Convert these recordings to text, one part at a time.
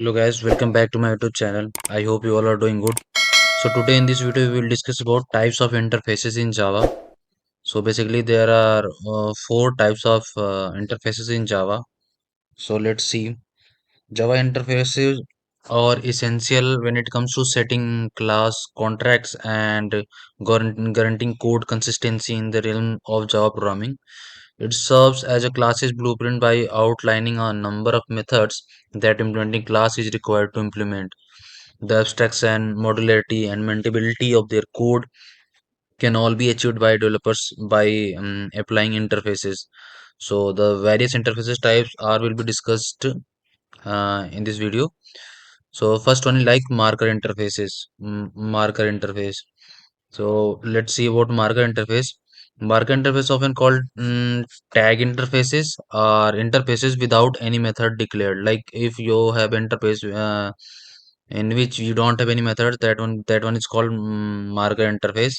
Hello guys, welcome back to my YouTube channel. I hope you all are doing good. So today in this video we will discuss about types of interfaces in Java. So basically there are four types of interfaces in Java. So let's see. Java interfaces are essential when it comes to setting class contracts and guaranteeing code consistency in the realm of Java programming. It serves as a class's blueprint by outlining a number of methods that implementing class is required to implement. The abstraction, modularity, and maintainability of their code can all be achieved by developers by applying interfaces. So the various interfaces types are will be discussed in this video. So first one is like marker interfaces. Marker interface. So let's see about marker interface. Marker interface often called tag interfaces are interfaces without any method declared. Like if you have interface in which you don't have any method, that one is called marker interface.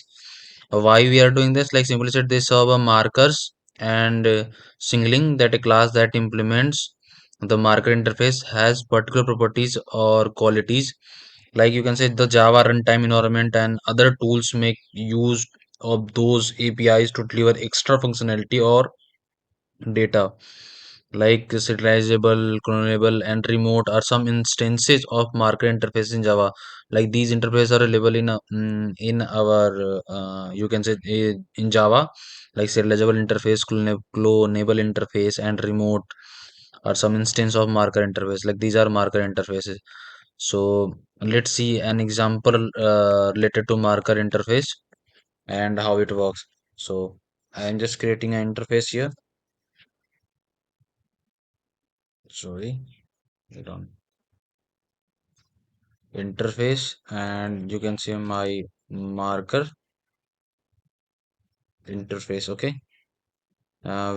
Why we are doing this? Like simply said, they serve a markers and signaling that a class that implements the marker interface has particular properties or qualities, like you can say the Java runtime environment and other tools make use of those APIs to deliver extra functionality or data, like serializable, clonable, and remote are some instances of marker interface in Java. Like these interfaces are available in our you can say in Java, like serializable interface, clonable interface, and remote are some instance of marker interface. Like these are marker interfaces. So let's see an example related to marker interface and how it works. So I am just creating an interface here. Sorry, hold on. Interface, and you can see my marker interface. Okay,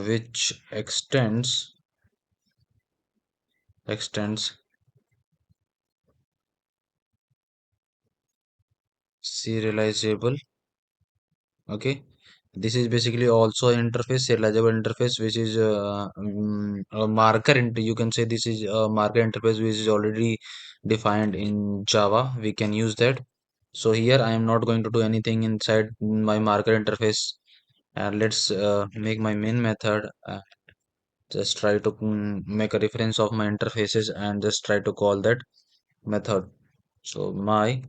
which extends serializable. Okay, this is basically also interface, serializable interface, which is a marker. You can say this is a marker interface which is already defined in Java. We can use that. So here I am not going to do anything inside my marker interface, and let's make my main method. Just try to make a reference of my interfaces and just try to call that method. So my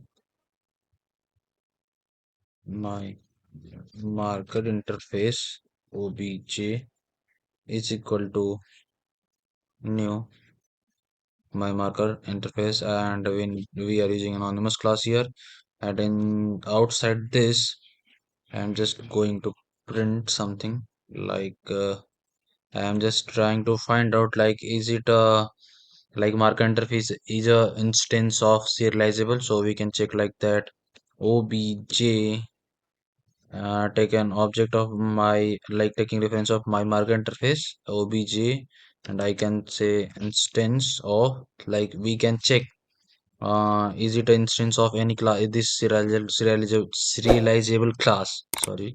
marker interface obj is equal to new my marker interface, and when we are using anonymous class here, and in outside this I'm just going to print something like I'm just trying to find out, like is it a, like marker interface is a instance of serializable, so we can check like that. Obj take an object of my, like taking reference of my marker interface obj, and I can say instance of, like we can check is it an instance of any class, this serializable class, sorry,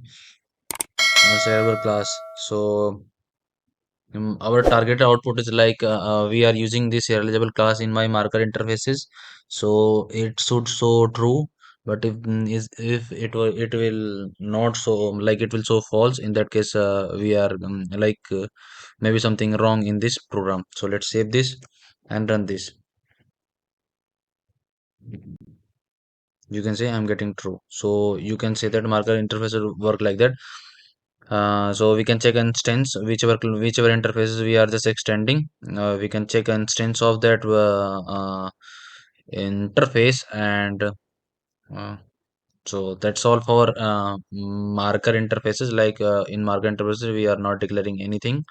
serializable class. So our target output is like we are using this serializable class in my marker interfaces, so it should show true. But if it will not show, like it will show false, in that case we are maybe something wrong in this program. So let's save this and run this. You can say I'm getting true, so you can say that marker interface will work like that. So we can check instance, whichever interfaces we are just extending. We can check instance of that interface, and so that's all for marker interfaces. Like in marker interfaces we are not declaring anything,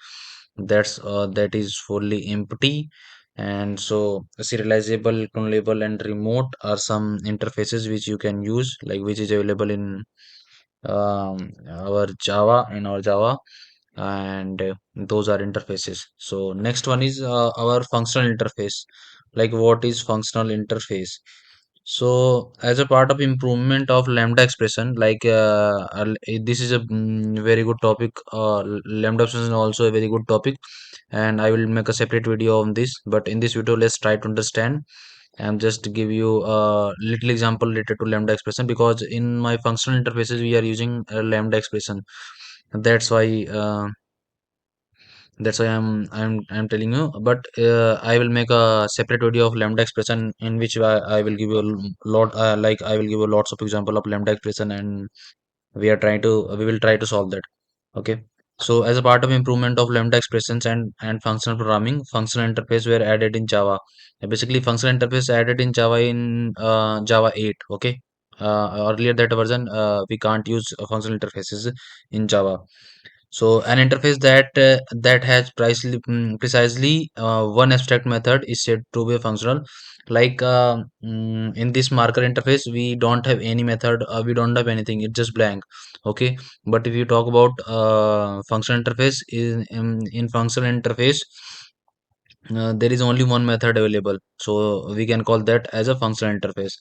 that is fully empty. And so serializable, clonable, and remote are some interfaces which you can use, like which is available in our Java, and those are interfaces. So next one is our functional interface. Like what is functional interface? So, as a part of improvement of lambda expression, like this is a very good topic. Lambda expression is also a very good topic, and I will make a separate video on this. But in this video, let's try to understand and just give you a little example related to lambda expression, because in my functional interfaces we are using lambda expression. That's why. That's why I'm telling you. But I will make a separate video of lambda expression in which I will give you a lot, like I will give you lots of example of lambda expression, and we will try to solve that. Okay. So as a part of improvement of lambda expressions and functional programming, functional interface were added in Java. Basically, functional interface added in Java in Java 8. Okay. Earlier that version, we can't use functional interfaces in Java. So an interface that has precisely one abstract method is said to be functional. Like in this marker interface, we don't have any method, we don't have anything. It's just blank. Okay. But if you talk about functional interface, in functional interface, there is only one method available, so we can call that as a functional interface.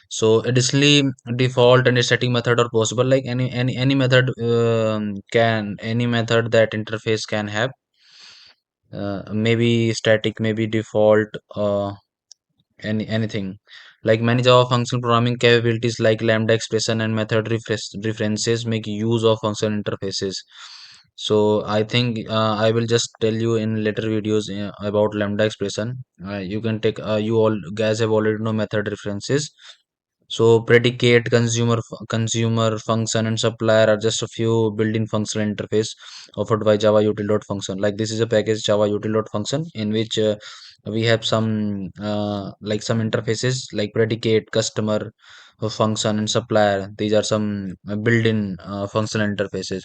So additionally, default and static method are possible, like any method, can any method that interface can have, maybe static, maybe default, anything. Like many Java functional programming capabilities like lambda expression and method references make use of functional interfaces. So I think I will just tell you in later videos about lambda expression. You can take, you all guys have already know method references. So predicate, consumer function, and supplier are just a few built-in functional interface offered by Java util.function. Like this is a package Java util.function in which we have some like some interfaces like predicate, customer, function, and supplier. These are some built-in functional interfaces.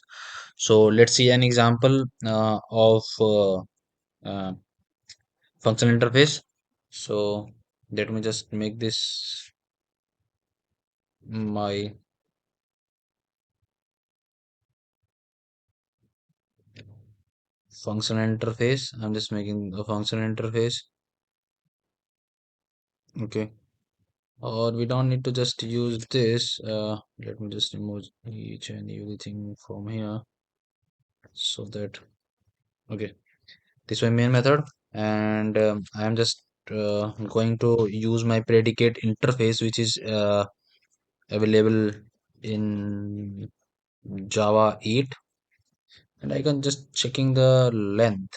So let's see an example of uh, functional interface. So let me just make this my functional interface. I'm just making a functional interface. Okay. Or we don't need to just use this. Let me just remove each and everything from here, so that, okay, this is my main method. And I am just going to use my predicate interface, which is available in Java 8, and I can just checking the length.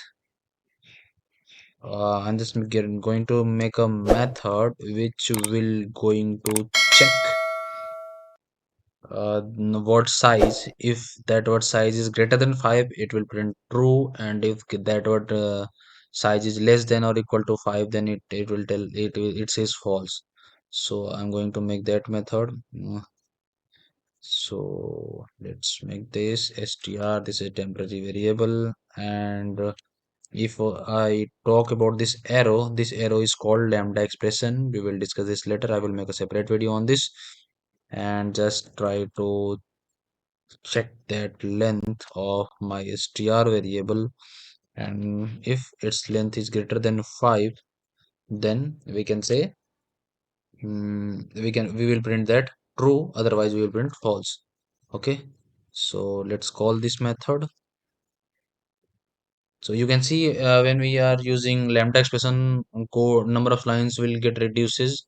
I'm just going to make a method which will going to check word size. If that word size is greater than 5, it will print true, and if that word size is less than or equal to 5, then it will tell it says false. So I'm going to make that method. So let's make this str. This is a temporary variable, and if I talk about this arrow is called lambda expression. We will discuss this later. I will make a separate video on this, and just try to check that length of my str variable. And if its length is greater than 5, then we can say, we will print that true, otherwise we will print false. Okay. So let's call this method. So you can see when we are using lambda expression, code number of lines will get reduces.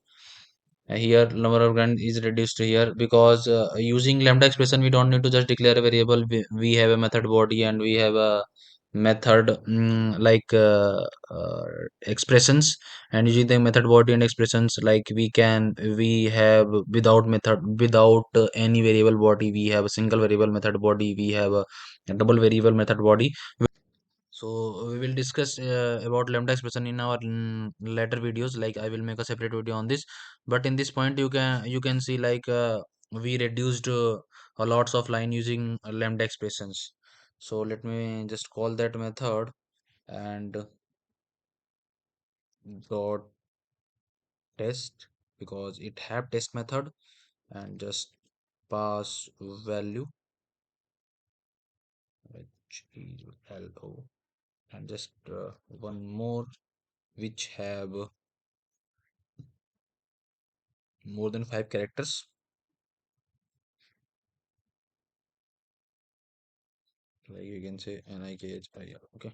Here number of gun is reduced here, because using lambda expression we don't need to just declare a variable. We have a method body, and we have a method, like expressions. And using the method body and expressions, like we have without method, without any variable body, we have a single variable method body, we have a double variable method body. So we will discuss about lambda expression in our later videos. Like I will make a separate video on this. But in this point, you can see like we reduced a lots of line using lambda expressions. So let me just call that method, and dot test, because it have test method, and just pass value HELO, and just one more which have more than 5 characters. Like you can say NIKHIR. Okay,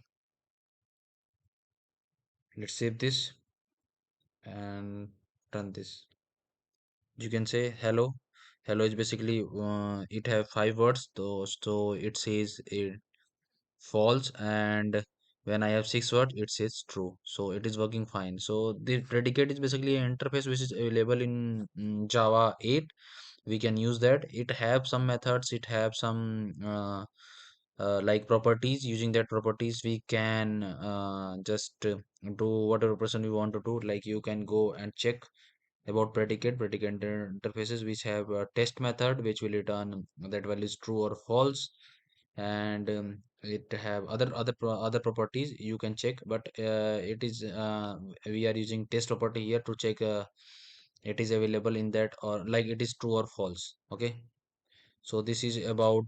let's save this and run this. You can say hello. Hello is basically it have 5 words, so it says it false, and when I have 6 words it says true, so it is working fine. So the predicate is basically an interface which is available in Java 8. We can use that. It have some methods, it have some like properties. Using that properties we can just do whatever person we want to do. Like you can go and check about predicate interfaces which have a test method which will return that value is true or false, and it have other properties you can check, but it is we are using test property here to check it is available in that, or like it is true or false. Okay, so this is about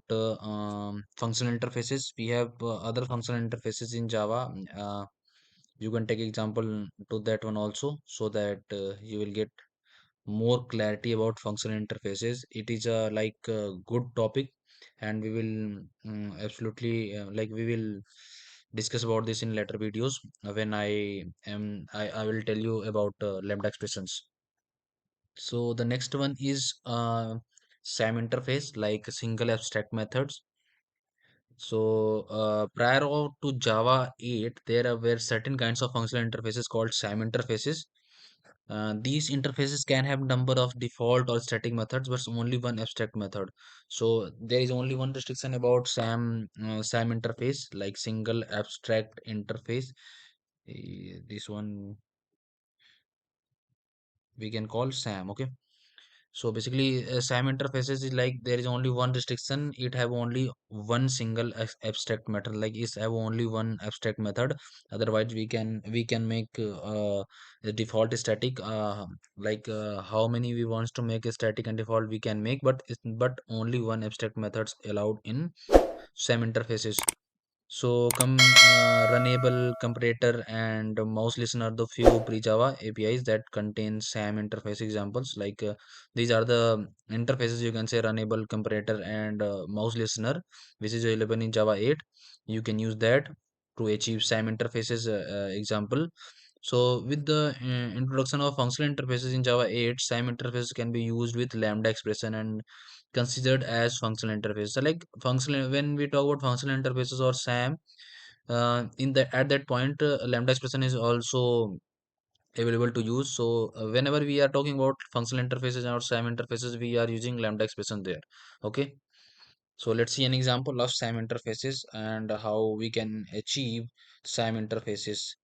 functional interfaces. We have other functional interfaces in Java. You can take example to that one also, so that you will get more clarity about functional interfaces. It is a like a good topic, and we will absolutely like we will discuss about this in later videos when I will tell you about lambda expressions. So the next one is SAM interface, like single abstract methods. So prior to Java 8, there were certain kinds of functional interfaces called SAM interfaces. These interfaces can have number of default or static methods, but only one abstract method. So there is only one restriction about SAM interface, like single abstract interface. This one we can call SAM. Okay. So basically, SAM interfaces is like there is only one restriction. It have only one single abstract method. Like is have only one abstract method. Otherwise, we can make the default static. Like how many we wants to make a static and default we can make, but only one abstract methods allowed in SAM interfaces. So runnable comparator and mouse listener, the few pre-Java APIs that contain SAM interface examples. Like these are the interfaces, you can say runnable comparator and mouse listener, which is available in Java 8. You can use that to achieve SAM interfaces example. So with the introduction of functional interfaces in Java 8, SAM interfaces can be used with lambda expression and considered as functional interface. So like functional, when we talk about functional interfaces or SAM, in the at that point, lambda expression is also available to use. So whenever we are talking about functional interfaces or SAM interfaces, we are using lambda expression there. Okay. So let's see an example of SAM interfaces and how we can achieve SAM interfaces.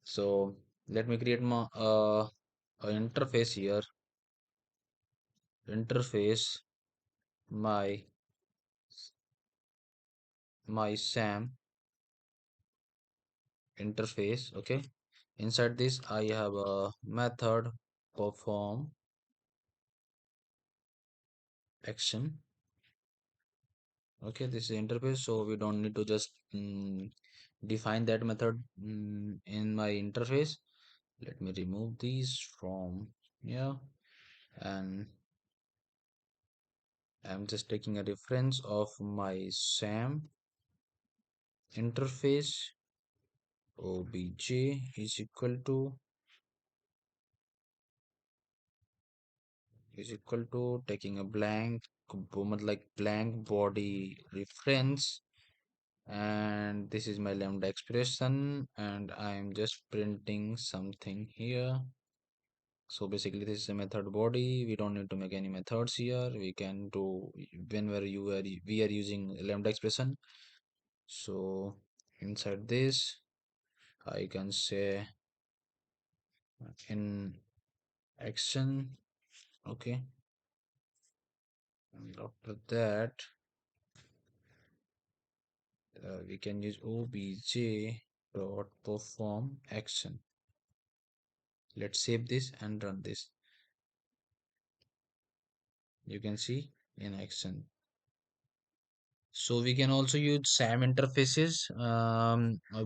So let me create my a interface here. Interface my SAM interface. Okay, inside this I have a method perform action. Okay, this is interface, so we don't need to just define that method in my interface. Let me remove these from here, and I'm just taking a reference of my SAM interface. Obj is equal to taking a like blank body reference, and this is my lambda expression, and I'm just printing something here. So basically this is a method body. We don't need to make any methods here. We can do whenever we are using lambda expression. So inside this I can say in action. Okay, and after that we can use obj dot perform action. Let's save this and run this. You can see in action. So we can also use SAM interfaces,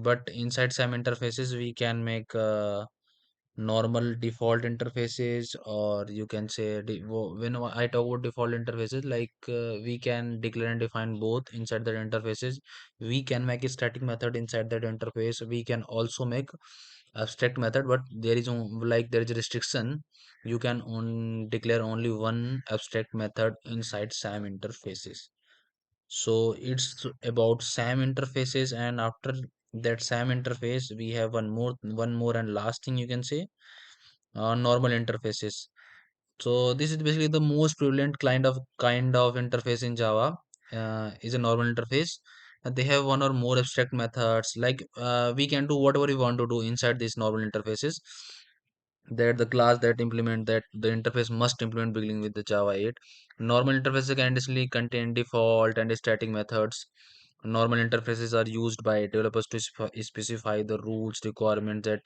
but inside SAM interfaces we can make normal default interfaces, or you can say when I talk about default interfaces, like we can declare and define both inside that interfaces. We can make a static method inside that interface. We can also make abstract method, but there is a restriction. You can declare only one abstract method inside SAM interfaces. So it's about SAM interfaces, and after that SAM interface, we have one more and last thing you can say, normal interfaces. So this is basically the most prevalent kind of interface in Java, is a normal interface. And they have one or more abstract methods. Like we can do whatever we want to do inside these normal interfaces. That the class that implement that the interface must implement beginning with the Java 8. Normal interfaces can easily contain default and static methods. Normal interfaces are used by developers to specify the rules requirements that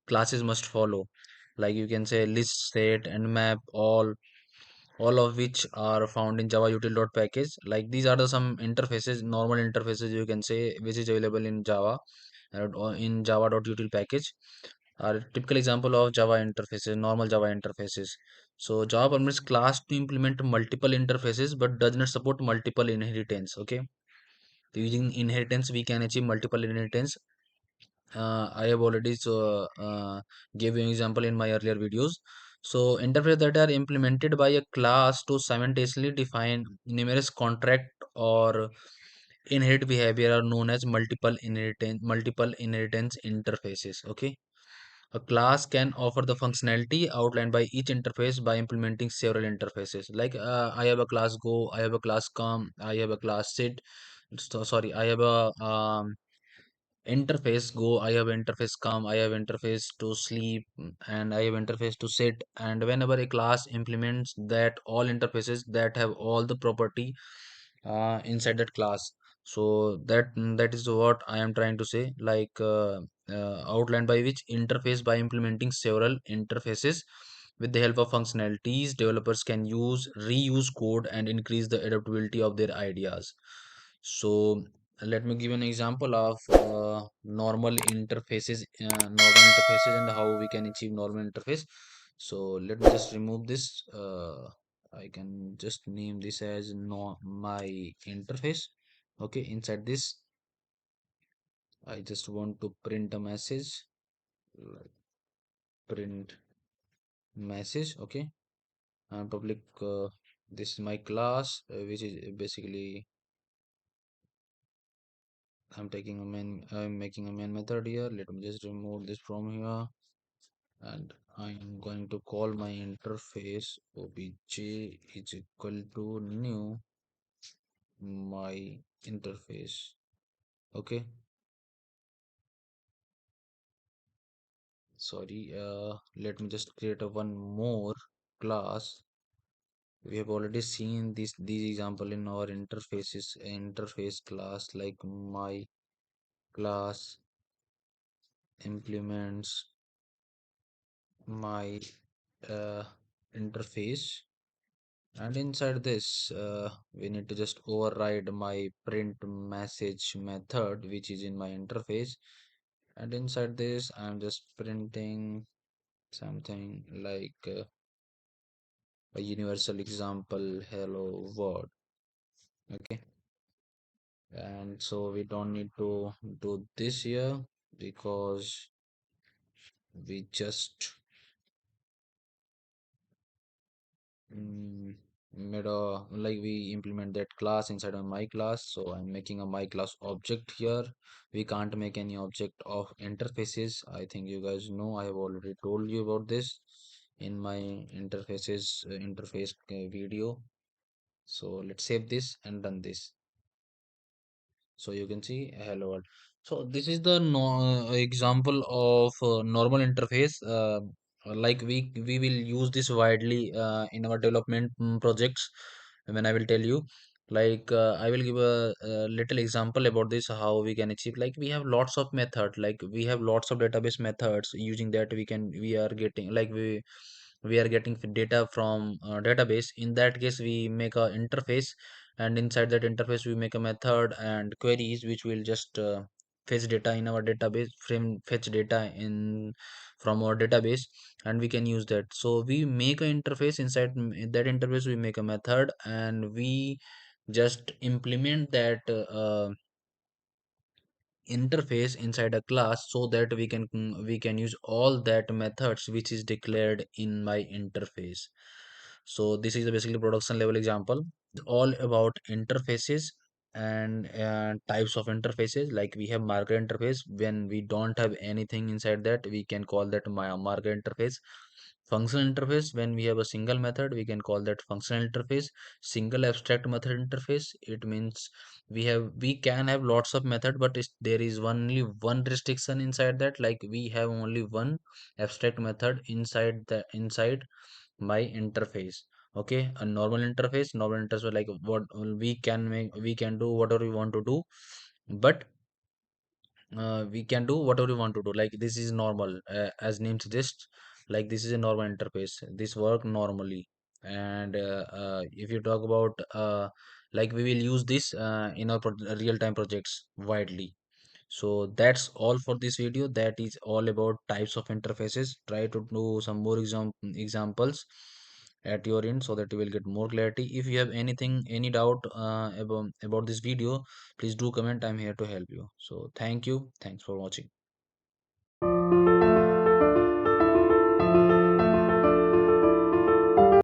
classes must follow. Like you can say list, set, and map, all of which are found in Java util package. Like these are the some interfaces, normal interfaces you can say, which is available in Java, or in java.util package, are a typical example of Java interfaces, normal Java interfaces. So Java permits class to implement multiple interfaces but does not support multiple inheritance. Okay. So using inheritance, we can achieve multiple inheritance. I have already gave you an example in my earlier videos. So interfaces that are implemented by a class to simultaneously define numerous contract or inherit behavior are known as multiple inheritance interfaces. Okay. A class can offer the functionality outlined by each interface by implementing several interfaces. Like I have a class go, I have a class come, I have a class sit. So sorry, I have a interface go, I have interface come, I have interface to sleep, and I have interface to sit. And whenever a class implements that all interfaces that have all the property inside that class. So that is what I am trying to say, like outlined by which interface by implementing several interfaces with the help of functionalities, developers can use reuse code and increase the adaptability of their ideas. So let me give an example of normal interfaces and how we can achieve normal interface. So let me just remove this. I can just name this as no my interface. Okay, inside this I just want to print a message, like print message. Okay, and public, this is my class, which is basically I'm making a main method here. Let me just remove this from here, and I'm going to call my interface obj is equal to new my interface. Okay, sorry. Let me just create a one more class. We have already seen these example in our interface class, like my class implements my uh, interface. And inside this, we need to just override my print message method, which is in my interface. And inside this, I'm just printing something like a universal example, hello world. Okay. And so we don't need to do this here because we just mm, made a like we implement that class inside of my class. So I'm making a my class object here. We can't make any object of interfaces. I think you guys know, I have already told you about this in my interface video. So let's save this and run this. So you can see hello world. So this is the example of normal interface. Like we will use this widely in our development projects. When I will tell you, like I will give a little example about this, how we can achieve. Like we have lots of method, like we have lots of database methods. Using that we are getting, like we are getting data from database. In that case, we make a interface, and inside that interface we make a method and queries which will just fetch data in our database, frame fetch data in from our database, and we can use that. So we make an interface. Inside that interface we make a method, and we just implement that interface inside a class, so that we can use all that methods which is declared in my interface. So this is a basically production level example, all about interfaces and types of interfaces. Like we have marker interface. When we don't have anything inside that, we can call that my marker interface. Function interface, when we have a single method, we can call that functional interface. Single abstract method interface, it means we can have lots of method, but there is only one restriction inside that, like we have only one abstract method inside my interface. Okay, a normal interface, like what we can do whatever we want to do, but we can do whatever we want to do. Like this is normal, as name suggests, like this is a normal interface, this work normally. And if you talk about like we will use this in our real-time projects widely. So that's all for this video. That is all about types of interfaces. Try to do some more examples at your end, so that you will get more clarity. If you have anything, any doubt about this video, please do comment. I'm here to help you. So thank you. Thanks for watching.